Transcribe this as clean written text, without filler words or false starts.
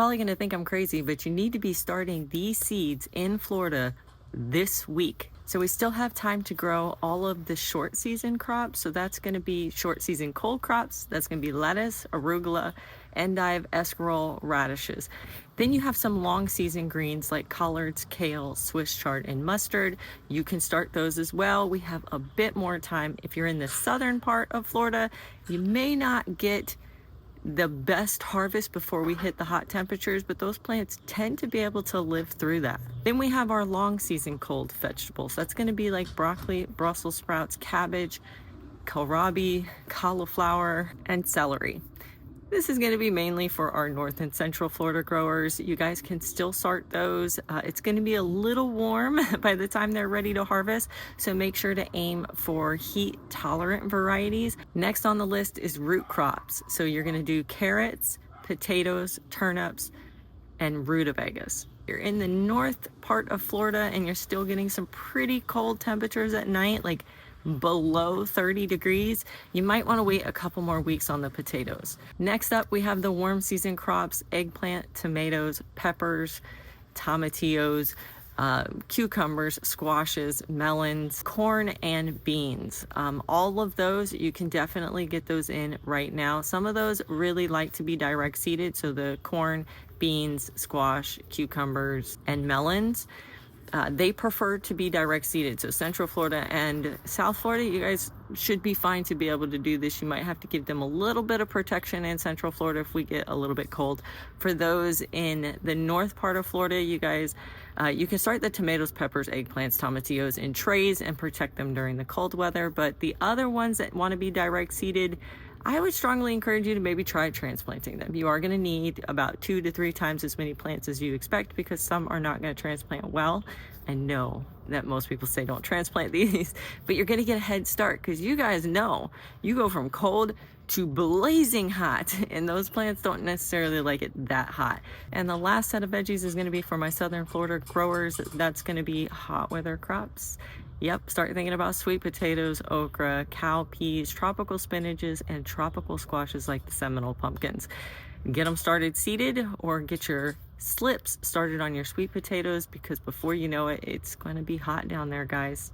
Probably gonna think I'm crazy, but you need to be starting these seeds in Florida this week. So we still have time to grow all of the short season crops. So that's gonna be short season cold crops. That's gonna be lettuce, arugula, endive, escarole, radishes. Then you have some long season greens like collards, kale, Swiss chard, and mustard. You can start those as well. We have a bit more time. If you're in the southern part of Florida, you may not get the best harvest before we hit the hot temperatures, but those plants tend to be able to live through that. Then we have our long season cold vegetables. That's going to be like broccoli, Brussels sprouts, cabbage, kohlrabi, cauliflower, and celery. This is going to be mainly for our North and Central Florida growers. You guys can still start those. It's going to be a little warm by the time they're ready to harvest, so make sure to aim for heat tolerant varieties. Next on the list is root crops. So you're going to do carrots, potatoes, turnips, and rutabagas. You're in the north part of Florida and you're still getting some pretty cold temperatures at night, like below 30 degrees, you might want to wait a couple more weeks on the potatoes. Next up, we have the warm season crops: eggplant, tomatoes, peppers, tomatillos, cucumbers, squashes, melons, corn, and beans. All of those, you can definitely get those in right now. Some of those really like to be direct seeded, so the corn, beans, squash, cucumbers, and melons. They prefer to be direct seeded. So Central Florida and South Florida, you guys should be fine to be able to do this. You might have to give them a little bit of protection in Central Florida if we get a little bit cold. For those in the north part of Florida, you guys, you can start the tomatoes, peppers, eggplants, tomatillos in trays and protect them during the cold weather. But the other ones that want to be direct seeded, I would strongly encourage you to maybe try transplanting them. You are going to need about 2 to 3 times as many plants as you expect, because some are not going to transplant well. I know that most people say don't transplant these, but you're going to get a head start, because you guys know you go from cold to blazing hot, and those plants don't necessarily like it that hot. And the last set of veggies is going to be for my southern Florida growers. That's going to be hot weather crops. Yep, start thinking about sweet potatoes, okra, cowpeas, tropical spinaches, and tropical squashes like the Seminole pumpkins. Get them started seeded, or get your slips started on your sweet potatoes, because before you know it, it's going to be hot down there, guys.